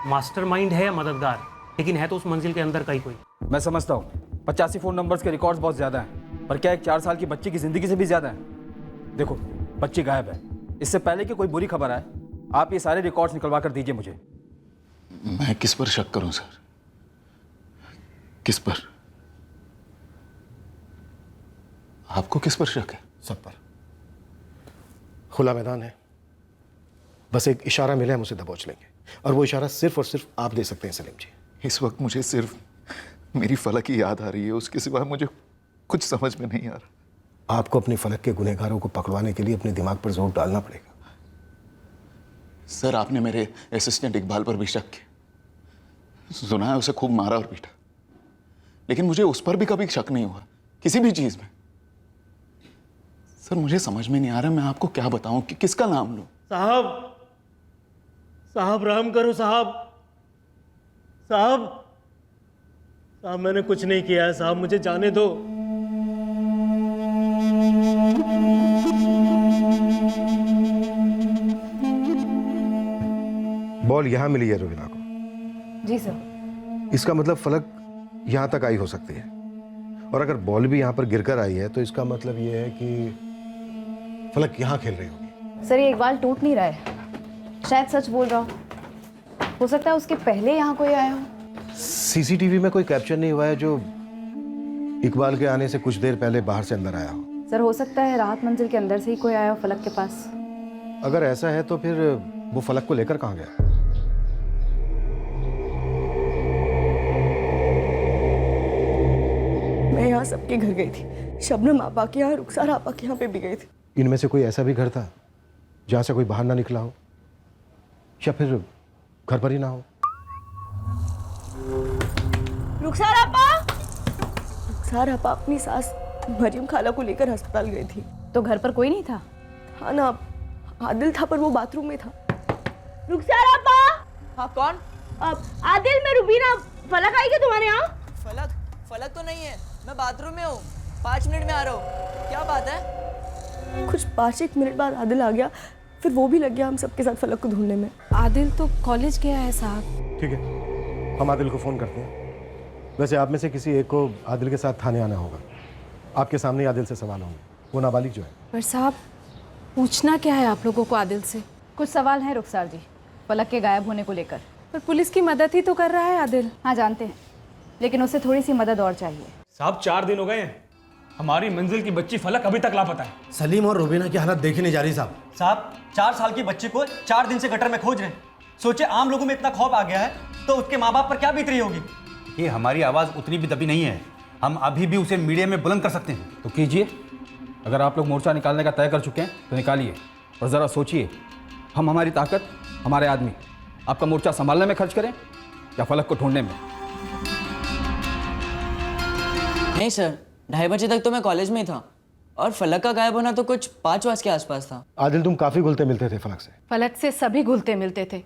S17: मास्टरमाइंड है या मददगार, लेकिन है तो उस मंजिल के अंदर का ही कोई।
S4: मैं समझता हूँ 85 फ़ोन नंबर्स के रिकॉर्ड्स बहुत ज़्यादा हैं, पर क्या एक 4 साल की बच्ची की ज़िंदगी से भी ज़्यादा है? देखो, बच्ची गायब है। इससे पहले कि कोई बुरी खबर आए, आप ये सारे रिकॉर्ड्स निकलवा कर दीजिए मुझे।
S1: मैं किस पर शक करूं सर? किस पर? आपको किस पर शक है?
S13: सब पर। खुला मैदान है, बस एक इशारा मिले हम उसे दबोच लेंगे, और वो इशारा सिर्फ और सिर्फ आप दे सकते हैं सलीम जी।
S1: इस वक्त मुझे सिर्फ मेरी फलक की याद आ रही है, उसके सिवा मुझे कुछ समझ में नहीं आ रहा।
S13: आपको अपनी फलक के गुनहगारों को पकड़वाने के लिए अपने दिमाग पर जोर डालना पड़ेगा।
S1: सर, आपने मेरे असिस्टेंट इकबाल पर भी शक किया। सुना है उसे खूब मारा और पीटा, लेकिन मुझे उस पर भी कभी शक नहीं हुआ, किसी भी चीज में। सर, मुझे समझ में नहीं आ रहा मैं आपको क्या बताऊं कि किसका नाम लूं।
S17: साहब राम करो साहब। साहब मैंने कुछ नहीं किया है साहब, मुझे जाने दो।
S13: बॉल यहां मिली है रुबीना को।
S14: जी सर।
S13: इसका मतलब फलक यहां तक आई हो सकती है, और अगर बॉल भी यहां पर गिरकर आई है तो इसका मतलब यह है कि फलक यहां खेल रही होगी।
S14: सर, ये इकबाल टूट नहीं रहा है, शायद सच बोल रहा हो सकता है उसके पहले यहाँ कोई आया हो।
S13: सीसीटीवी में कोई कैप्चर नहीं हुआ है जो इकबाल के आने से कुछ देर पहले बाहर से अंदर आया हो।
S14: सर, हो सकता है राहत मंजिल के अंदर से ही कोई आया हो फलक के पास।
S13: अगर ऐसा है तो फिर वो फलक को लेकर कहाँ गया?
S2: मैं यहाँ सबके घर गई थी, शबनम आपा के यहाँ, रुखसार आपा के यहाँ पे भी गई थी।
S13: इनमें से कोई ऐसा भी घर था जहाँ से कोई बाहर ना निकला हो, या फिर घर पर ही ना हो?
S2: रुखसार आपा अपनी सास मरियम खाला को लेकर अस्पताल गई थी।
S14: तो घर पर कोई नहीं था?
S2: हाँ ना, आदिल था पर वो बाथरूम में था। रुखसार आपा।
S10: हाँ, कौन?
S2: आदिल, मैं रुबीना। फलक आई क्या तुम्हारे यहाँ?
S10: फलक तो नहीं है, मैं बाथरूम में हूँ, 5 मिनट में आ रहा हूँ। क्या बात है?
S2: कुछ 5-1 मिनट बाद आदिल आ गया, फिर वो भी लग गया हम सबके साथ फलक को ढूंढने में।
S9: आदिल तो कॉलेज गया है साहब।
S13: ठीक है, हम आदिल को फोन करते हैं। वैसे आप में से किसी एक को आदिल के साथ थाने आना होगा। आपके सामने ही आदिल से सवाल होंगे, वो नाबालिग जो है।
S6: पर साहब पूछना क्या है आप लोगों को आदिल से?
S14: कुछ सवाल हैं रुखसार जी, पलक के गायब होने को लेकर।
S6: पर पुलिस की मदद ही तो कर रहा है आदिल।
S14: हाँ जानते हैं, लेकिन उसे थोड़ी सी मदद और चाहिए।
S3: साहब 4 दिन हो गए हैं, हमारी मंजिल की बच्ची फलक अभी तक लापता है।
S16: सलीम और रुबीना की हालत देखी नहीं जा रही साहब।
S18: साहब 4 साल की बच्ची को 4 दिन से गटर में खोज रहे हैं। सोचे आम लोगों में इतना खौफ आ गया है तो उसके माँ बाप पर क्या बीत रही होगी।
S15: ये हमारी आवाज़ उतनी भी दबी नहीं है, हम अभी भी उसे मीडिया में बुलंद कर सकते हैं।
S4: तो कीजिए, अगर आप लोग मोर्चा निकालने का तय कर चुके हैं तो निकालिए, और ज़रा सोचिए, हम हमारी ताकत, हमारे आदमी आपका मोर्चा संभालने में खर्च करें या फलक को ढूंढने में?
S10: नहीं सर, 2:30 बजे तक तो मैं कॉलेज में ही था, और फलक का गायब होना तो कुछ 5 बजे के आसपास था।
S13: आदिल तुम काफ़ी घुलते मिलते थे फलक से।
S6: फलक से सभी घुलते मिलते थे,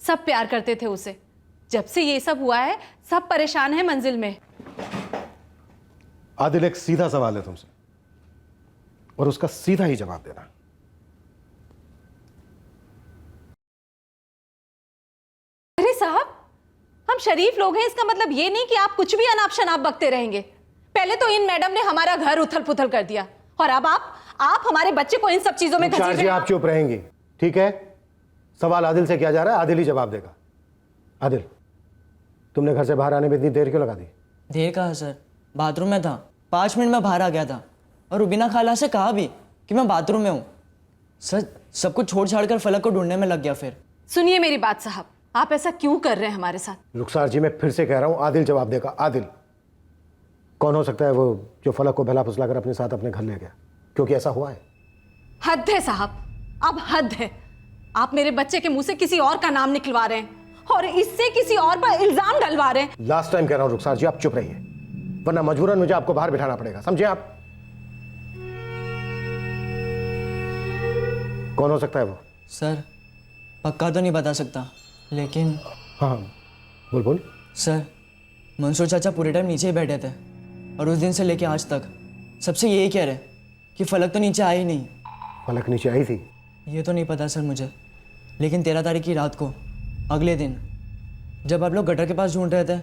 S6: सब प्यार करते थे उसे। जब से ये सब हुआ है सब परेशान है मंजिल में।
S13: आदिल, एक सीधा सवाल है तुमसे और उसका सीधा ही जवाब देना।
S6: अरे साहब, हम शरीफ लोग हैं, इसका मतलब ये नहीं कि आप कुछ भी अनाप शनाप बकते रहेंगे। पहले तो इन मैडम ने हमारा घर उथल पुथल कर दिया, और अब आप हमारे बच्चे को इन सब चीजों में
S13: रुखसार जी, आप चुप रहेंगी, ठीक है? सवाल आदिल से किया जा रहा है, आदिल ही जवाब देगा। आदिल, तुमने घर से बाहर आने में इतनी देर क्यों लगा दी?
S10: देर कहा सर, बाथरूम में था, 5 मिनट में बाहर आ गया था, और रुबीना खाला से कहा भी कि मैं बाथरूम में हूँ। सर सब कुछ छोड़ छाड़ कर फलक को ढूंढने में लग गया। फिर
S6: सुनिए मेरी बात साहब, आप ऐसा क्यों कर रहे हैं हमारे साथ?
S13: रुखसार जी, मैं फिर से कह रहा हूं, आदिल जवाब देगा। आदिल कौन हो सकता है वो जो फलक को बहला फुसला कर अपने साथ अपने घर ले गया? क्योंकि ऐसा हुआ है।
S6: हद है साहब, अब हद है। आप मेरे बच्चे के मुंह से किसी और का नाम निकलवा रहे हैं और इससे किसी और पर इल्जाम डलवा रहे हैं।
S13: लास्ट टाइम कह रहा हूं रुखसार जी, आप चुप रहिए, वरना मजबूरन मुझे आपको बाहर बिठाना पड़ेगा, समझे आप? कौन हो सकता है वो?
S10: सर पक्का तो नहीं बता सकता, लेकिन
S13: हाँ बोल।
S10: सर मंसूर चाचा पूरे टाइम नीचे ही बैठे थे, और उस दिन से लेके आज तक सबसे यही कह रहे कि फलक तो नीचे आई नहीं।
S13: फलक नीचे आई थी?
S10: ये तो नहीं पता सर मुझे, लेकिन 13 तारीख की रात को, अगले दिन जब आप लोग गटर के पास ढूंढ रहे थे,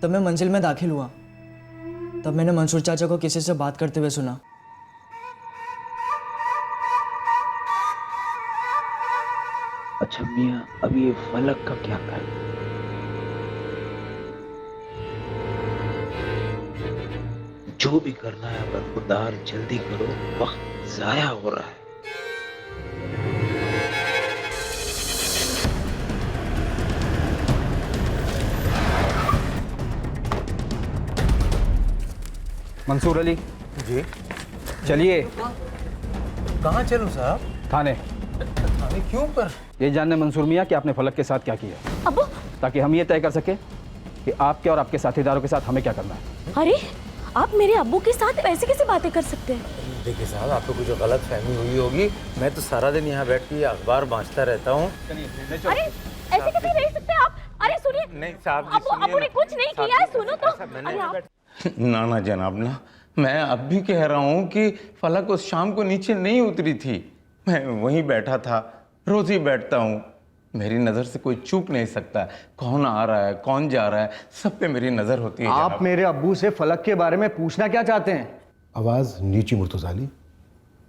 S10: तब मैं मंजिल में दाखिल हुआ। तब मैंने मंसूर चाचा को किसी से बात करते हुए सुना।
S19: अच्छा मियाँ, अभी ये फलक का क्या करें? जो भी करना है बरखुरदार जल्दी करो, वक्त जाया हो रहा है।
S4: मंसूर अली
S8: जी,
S4: चलिए।
S8: कहाँ चलूँ साहब?
S4: थाने।
S8: थाने क्यों पर?
S4: ये जानने मंसूर मियाँ कि आपने फलक के साथ क्या किया,
S7: अब्बू,
S4: ताकि हम ये तय कर सके कि आपके और आपके साथीदारों के साथ हमें क्या करना है।
S7: अरे आप मेरे अब्बू के साथ ऐसे कैसे बातें कर सकते हैं?
S8: देखिए साहब, आपको कुछ गलत फहमी हुई होगी। मैं तो सारा दिन यहाँ बैठ के अखबार बांचता रहता हूँ।
S7: अरे ऐसे कैसे रह सकते हैं आप? अरे सुनिए,
S8: नहीं साहब,
S7: अब्बू ने कुछ नहीं किया है, सुनो तो। अरे आप
S8: ना जनाब ना, मैं अब भी कह रहा हूँ कि फलक उस शाम को नीचे नहीं उतरी थी। मैं वहीं बैठा था, रोज ही बैठता हूँ। मेरी नज़र से कोई चूक नहीं सकता, कौन आ रहा है कौन जा रहा है, सब पे मेरी नज़र होती है।
S18: आप मेरे अब्बू से फलक के बारे में पूछना क्या चाहते हैं?
S13: आवाज नीची मुर्तजा अली,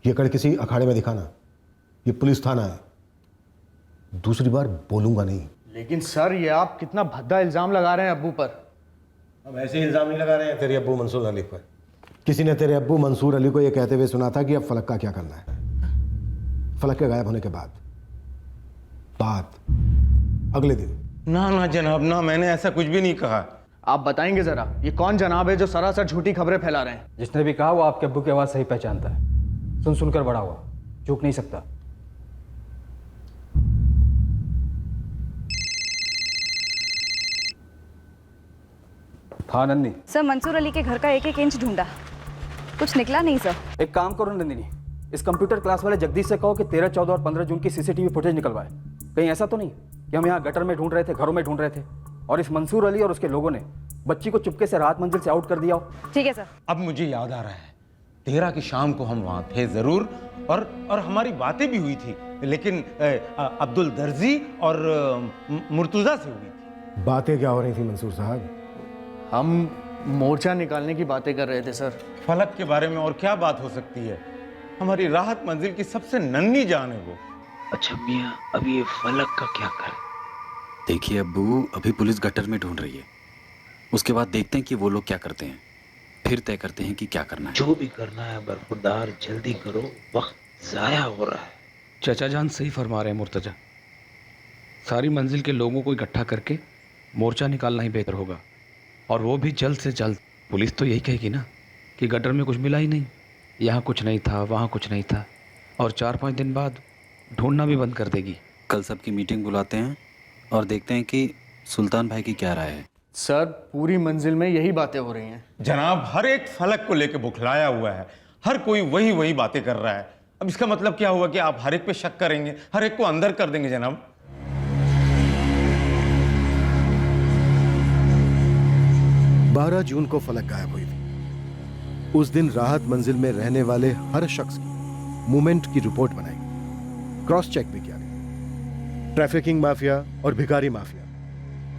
S13: ये कर किसी अखाड़े में दिखाना, ये पुलिस थाना है, दूसरी बार बोलूंगा नहीं।
S18: लेकिन सर, ये आप कितना भद्दा इल्जाम लगा रहे हैं अब्बू पर।
S13: हम ऐसे इल्जाम नहीं लगा रहे हैं तेरे अब्बू मंसूर अली पर। किसी ने तेरे अब्बू मंसूर अली को यह कहते हुए सुना था कि अब फलक का क्या करना है। फलक के गायब होने के बाद अगले दिन।
S8: ना जनाब ना, मैंने ऐसा कुछ भी नहीं कहा।
S18: आप बताएंगे जरा, ये कौन जनाब है जो सरासर झूठी खबरें फैला रहे हैं?
S4: जिसने भी कहा वो आपके अब्बू की आवाज़ सही पहचानता है, सुन सुनकर बड़ा हुआ, चूक नहीं सकता। हाँ नंदिनी।
S14: सर मंसूर अली के घर का एक एक इंच ढूंढा, कुछ निकला नहीं सर।
S4: एक काम करो नंदिनी, इस कंप्यूटर क्लास वाले जगदीश से कहो कि 13, 14 और 15 जून की सीसीटीवी फुटेज निकलवाए। कहीं ऐसा तो नहीं कि हम यहाँ गटर में ढूंढ रहे थे, घरों में ढूंढ रहे थे, और इस मंसूर अली और उसके लोगों ने बच्ची को चुपके से राहत मंजिल से आउट कर दिया हो।
S14: ठीक है सर।
S8: अब मुझे याद आ रहा है, 13 की शाम को हम वहाँ थे जरूर, और हमारी बातें भी हुई थी, लेकिन अब्दुल दर्जी और मुर्तुजा से हुई थी।
S13: बातें क्या हो रही थी मंसूर साहब?
S20: हम मोर्चा निकालने की बातें कर रहे थे सर।
S8: फलक के बारे में और क्या बात हो सकती है? हमारी राहत मंजिल की सबसे नन्ही जान है वो।
S19: अच्छा मियाँ, अभी ये फलक का क्या करें?
S21: देखिए अब्बू, अभी पुलिस गटर में ढूंढ रही है, उसके बाद देखते हैं कि वो लोग क्या करते हैं, फिर तय करते हैं कि क्या करना है।
S19: जो भी करना है बरखुरदार जल्दी करो, वक्त जाया हो रहा है।
S3: चाचा जान सही फरमा रहे हैं मुर्तजा, सारी मंजिल के लोगों को इकट्ठा करके मोर्चा निकालना ही बेहतर होगा, और वो भी जल्द से जल्द। पुलिस तो यही कहेगी ना कि गटर में कुछ मिला ही नहीं, यहाँ कुछ नहीं था, वहाँ कुछ नहीं था, और 4-5 दिन बाद ढूंढना भी बंद कर देगी।
S21: कल सबकी मीटिंग बुलाते हैं और देखते हैं कि सुल्तान भाई की क्या राय है।
S20: सर पूरी मंजिल में यही बातें हो रही हैं।
S8: जनाब, हर एक फलक को लेकर बुखलाया हुआ है, हर कोई वही वही बातें कर रहा है। अब इसका मतलब क्या हुआ कि आप हर एक पे शक करेंगे, हर एक को अंदर कर देंगे जनाब?
S13: 12 जून को फलक गायब हुई थी। उस दिन राहत मंजिल में रहने वाले हर शख्स की मूवमेंट की रिपोर्ट बनाई, क्रॉस चेक भी किया गया। ट्रैफिकिंग माफिया और भिखारी माफिया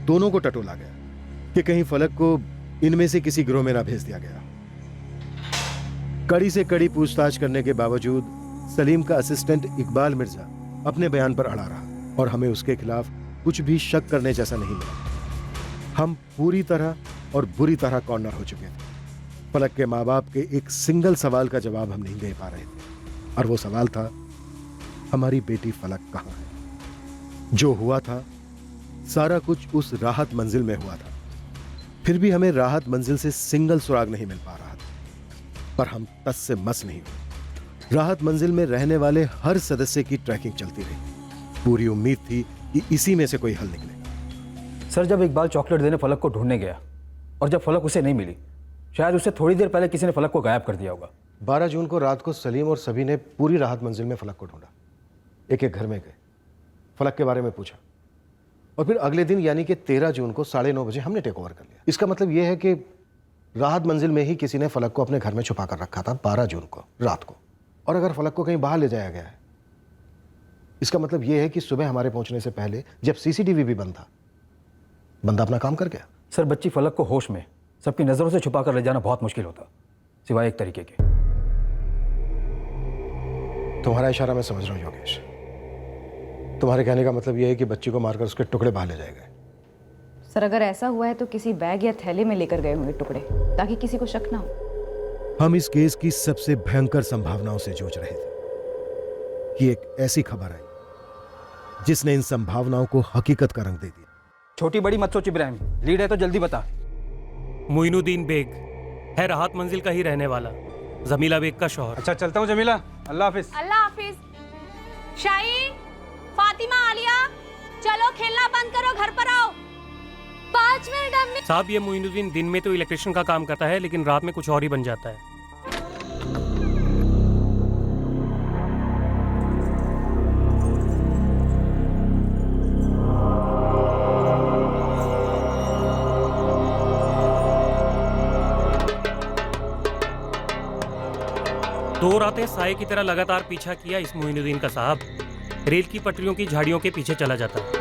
S13: दोनों को टटोला गया कि कहीं फलक को इनमें से किसी गिरोह में ना भेज दिया गया। कड़ी से कड़ी पूछताछ करने के बावजूद सलीम का असिस्टेंट इकबाल मिर्जा अपने बयान पर अड़ा रहा और हमें उसके खिलाफ कुछ भी शक करने जैसा नहीं मिला। हम पूरी तरह और बुरी तरह कॉर्नर हो चुके थे। फलक के माँ बाप के एक सिंगल सवाल का जवाब हम नहीं दे पा रहे थे, और वो सवाल था, हमारी बेटी फलक कहाँ है? जो हुआ था सारा कुछ उस राहत मंजिल में हुआ था, फिर भी हमें राहत मंजिल से सिंगल सुराग नहीं मिल पा रहा था। पर हम तस से मस नहीं हुए। राहत मंजिल में रहने वाले हर सदस्य की ट्रैकिंग चलती रही। पूरी उम्मीद थी कि इसी में से कोई हल निकले।
S4: सर जब इकबाल चॉकलेट देने फलक को ढूंढने गया और जब फलक उसे नहीं मिली, शायद उससे थोड़ी देर पहले किसी ने फलक को गायब कर दिया होगा।
S13: 12 जून को रात को सलीम और सभी ने पूरी राहत मंजिल में फलक को ढूंढा। एक एक घर में गए, फलक के बारे में पूछा, और फिर अगले दिन यानी कि 13 जून को 9:30 बजे हमने टेक ओवर कर लिया। इसका मतलब यह है कि राहत मंजिल में ही किसी ने फलक को अपने घर में छुपा कर रखा था 12 जून को रात को। और अगर फलक को कहीं बाहर ले जाया गया है, इसका मतलब यह है कि सुबह हमारे पहुंचने से पहले जब सीसीटीवी भी बंद था, बंदा अपना काम कर गया।
S4: सर बच्ची फलक को होश में सबकी नजरों से छुपा कर ले जाना बहुत मुश्किल होता, सिवाय एक तरीके के।
S13: तुम्हारा इशारा मैं समझ रहा हूं योगेश। तुम्हारे कहने का मतलब यह है कि बच्ची को मारकर उसके टुकड़े बाहर ले जाए गए।
S14: सर अगर ऐसा हुआ है तो किसी बैग या थैले में लेकर गए होंगे टुकड़े, ताकि किसी को शक ना हो।
S13: हम इस केस की सबसे भयंकर संभावनाओं से जूझ रहे थे कि एक ऐसी खबर आई जिसने इन संभावनाओं को हकीकत का रंग दे दिया।
S4: छोटी बड़ी मत सोच इब्राहिम, लीड है तो जल्दी बता।
S17: मोइनुद्दीन बेग है राहत मंजिल का ही रहने वाला, जमीला बेग का शौहर।
S4: अच्छा चलता हूँ जमीला, अल्लाह हाफिज।
S7: अल्लाह हाफिज। शाही, फातिमा, आलिया, चलो खेलना बंद करो, घर पर आओ। 5 मिनट अम्मी।
S17: साहब ये मोइनुद्दीन दिन में तो इलेक्ट्रिशियन का काम करता है, लेकिन रात में कुछ और ही बन जाता है। दो रातें साए की तरह लगातार पीछा किया इस मोइनुद्दीन का साहब। रेल की पटरियों की झाड़ियों के पीछे चला जाता है।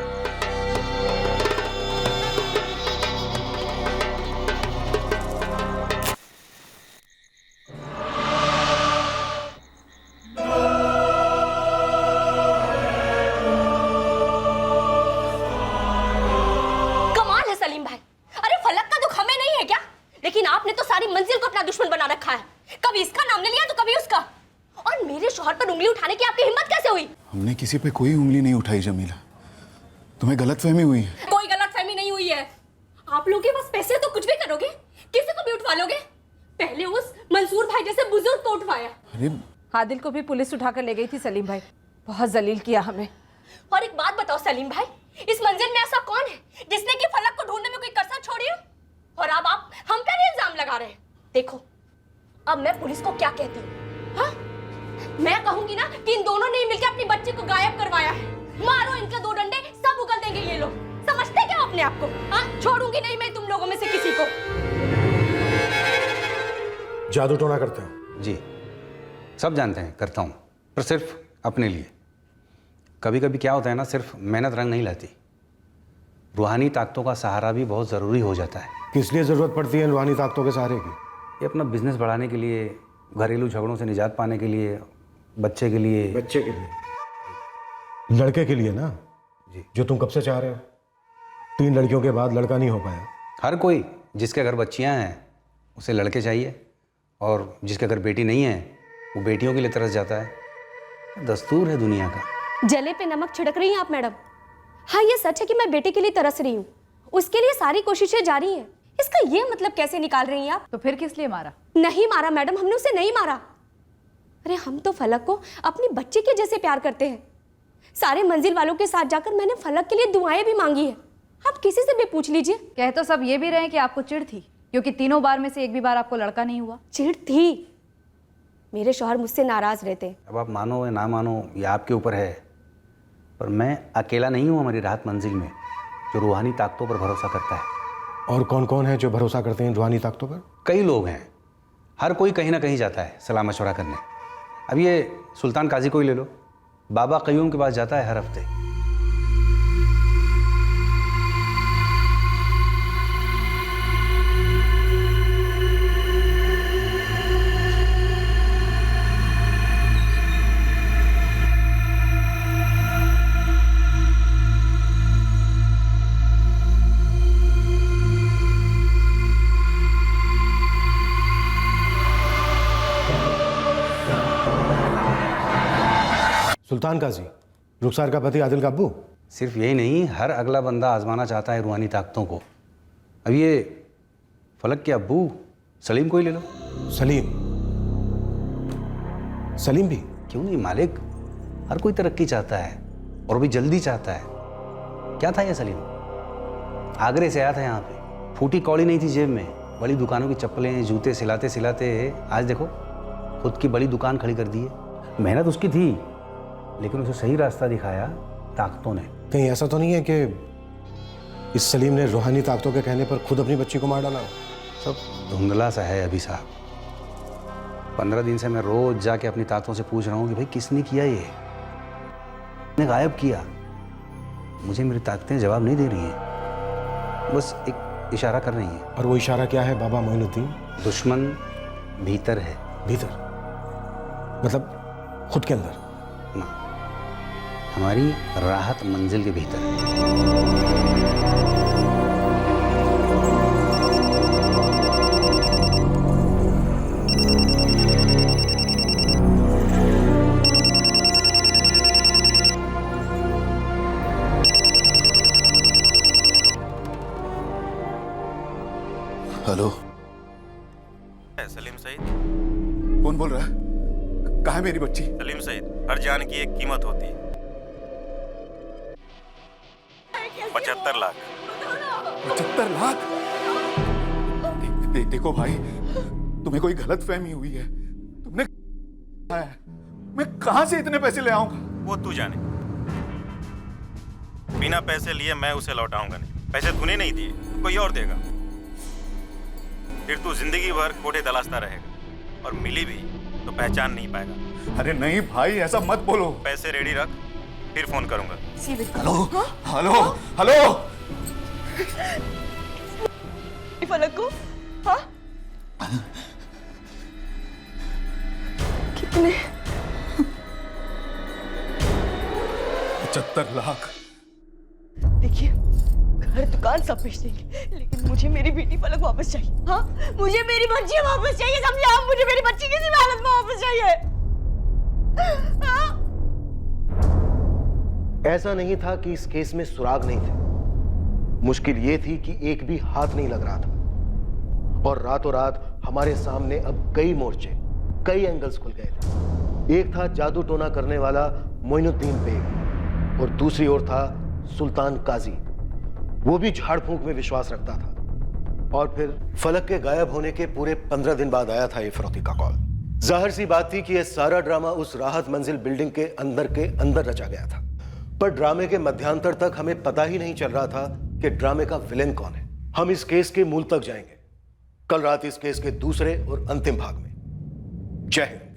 S7: कमाल है सलीम भाई, अरे फलक का दुख हमें नहीं है क्या? लेकिन आपने तो सारी मंजिल को अपना दुश्मन बना रखा है। कभी इसका नाम ले लिया तो कभी उसका, और मेरे शौहर पर उंगली उठाने की आपकी हिम्मत कैसे हुई?
S1: हमने किसी पे कोई उंगली नहीं उठाई जमीला, तुम्हें गलतफहमी हुई है।
S7: कोई गलतफहमी नहीं हुई है। आप लोगों के पास पैसे तो कुछ भी करोगे, किसी को भी उठवा लोगे। पहले उस मंसूर भाई जैसे बुजुर्ग को उठवाया।
S1: अरे
S6: आदिल को भी पुलिस उठाकर ले गई थी सलीम भाई, बहुत जलील किया हमें।
S7: और एक बात बताओ सलीम भाई, इस मंजिल में ऐसा कौन है जिसने कि फलक को ढूंढने में कोई कसर छोड़ी हो? और अब आप हम पर इल्जाम लगा रहे हैं। देखो अब मैं पुलिस को क्या कहती हूँ, हाँ? मैं कहूंगी ना कि इन दोनों ने मिलकर अपनी बच्ची को गायब करवाया है। मारो इनके 2 डंडे, सब उगल देंगे ये लोग। समझते क्या अपने आप को? हाँ, छोड़ूंगी नहीं मैं तुम लोगों में से किसी को।
S13: जादू टोना करते हो?
S22: जी सब जानते हैं, करता हूँ, पर सिर्फ अपने लिए। कभी कभी क्या होता है ना, सिर्फ मेहनत रंग नहीं लाती, रूहानी ताकतों का सहारा भी बहुत ज़रूरी हो जाता है।
S13: किस लिए ज़रूरत पड़ती है रूहानी ताकतों के सहारे की?
S22: ये अपना बिजनेस बढ़ाने के लिए, घरेलू झगड़ों से निजात पाने के लिए, बच्चे के लिए।
S13: बच्चे के लिए? लड़के के लिए ना जी, जो तुम कब से चाह रहे हो। 3 लड़कियों के बाद लड़का नहीं हो पाया।
S22: हर कोई जिसके घर बच्चियां हैं उसे लड़के चाहिए, और जिसके घर बेटी नहीं है वो बेटियों के लिए तरस जाता है। दस्तूर है दुनिया का।
S5: जले पे नमक छिड़क रही हैं आप मैडम। हाँ, ये सच है कि मैं बेटे के लिए तरस रही हूँ, उसके लिए सारी कोशिशें जारी हैं। इसका ये मतलब कैसे निकाल रही हैं आप?
S14: तो फिर किस लिए मारा?
S5: नहीं मारा मैडम, हमने उसे नहीं मारा। अरे हम तो फलक को अपनी बच्ची के जैसे प्यार करते हैं। सारे मंजिल वालों के साथ जाकर मैंने फलक के लिए दुआएं भी मांगी है। आप किसी से भी पूछ लीजिए।
S14: कह तो सब ये भी रहे कि आपको चिढ़ थी, क्योंकि तीनों बार में से एक भी बार आपको लड़का नहीं हुआ।
S5: चिढ़ थी, मेरे शौहर मुझसे नाराज रहते।
S22: अब आप मानो या ना मानो ये आपके ऊपर है, पर मैं अकेला नहीं हूँ हमारी राहत मंजिल में जो रूहानी ताकतों पर भरोसा करता है।
S13: और कौन कौन है जो भरोसा करते हैं रूहानी ताकतों पर?
S22: कई लोग हैं, हर कोई कहीं ना कहीं जाता है सलाह मशवरा करने। अब ये सुल्तान काजी को ही ले लो, बाबा कयूम के पास जाता है हर हफ्ते।
S13: सुल्तान काजी, रुखसार का पति आदिल का अब्बू?
S22: सिर्फ यही नहीं, हर अगला बंदा आजमाना चाहता है रूहानी ताकतों को। अब ये फलक के अब्बू सलीम को ही ले लो।
S13: सलीम? सलीम भी?
S22: क्यों नहीं मालिक, हर कोई तरक्की चाहता है और भी जल्दी चाहता है। क्या था ये सलीम? आगरे से आया था यहाँ पे, फूटी कौड़ी नहीं थी जेब में, बड़ी दुकानों की चप्पलें जूते सिलाते सिलाते आज देखो खुद की बड़ी दुकान खड़ी कर दी है। मेहनत उसकी थी, लेकिन उसे सही रास्ता दिखाया ताकतों ने।
S13: कहीं ऐसा तो नहीं है कि इस सलीम ने रूहानी ताकतों के कहने पर खुद अपनी बच्ची को मार डाला?
S22: सब धुंधला सा है अभी साहब। 15 दिन से मैं रोज जाके अपनी ताकतों से पूछ रहा हूँ कि भाई किसने किया ये, ने गायब किया। मुझे मेरी ताकतें जवाब नहीं दे रही हैं, बस एक इशारा कर रही हैं।
S13: और वो इशारा क्या है बाबा मोइनुद्दीन?
S22: दुश्मन भीतर है।
S13: भीतर मतलब खुद के अंदर?
S22: ना, हमारी राहत मंजिल के भीतर है।
S1: हेलो,
S12: सलीम सईद?
S1: कौन बोल रहा है? कहाँ है मेरी बच्ची?
S12: सलीम सईद, हर जान की एक कीमत होती है। 75 लाख।
S1: 75 लाख? देखो भाई, तुम्हें कोई गलत फहमी हुई है। तुमने मैं कहां से इतने पैसे ले आऊंगा?
S12: वो तू जाने। बिना पैसे लिए मैं उसे लौटाऊंगा नहीं। पैसे तूने नहीं दिए, कोई और देगा। फिर तू जिंदगी भर खोटे तलाशता रहेगा, और मिली भी तो पहचान नहीं पाएगा।
S1: अरे नहीं भाई, ऐसा मत बोलो।
S12: पैसे रेडी रख, फिर फोन करूंगा।
S1: हेलो हेलो हेलो,
S2: फलक को? हाँ? कितने?
S1: 75 लाख।
S2: देखिए, घर दुकान सब बेच देंगे, लेकिन मुझे मेरी बेटी फलक वापस चाहिए। हाँ, मुझे मेरी बच्ची वापस चाहिए। समझे आप? मुझे मेरी बच्ची किसी भी हालत में वापस चाहिए। हाँ?
S13: ऐसा नहीं था कि इस केस में सुराग नहीं थे। मुश्किल ये थी कि एक भी हाथ नहीं लग रहा था, और रातों रात हमारे सामने अब कई मोर्चे, कई एंगल्स खुल गए थे। एक था जादू टोना करने वाला मोइनुद्दीन बेग, और दूसरी ओर था सुल्तान काजी। वो भी झाड़ फूंक में विश्वास रखता था। और फिर फलक के गायब होने के पूरे 15 दिन बाद आया था ये फिरौती का कॉल। जाहिर सी बात थी कि यह सारा ड्रामा उस राहत मंजिल बिल्डिंग के अंदर रचा गया था। पर ड्रामे के मध्यांतर तक हमें पता ही नहीं चल रहा था कि ड्रामे का विलेन कौन है। हम इस केस के मूल तक जाएंगे कल रात इस केस के दूसरे और अंतिम भाग में। जय हिंद।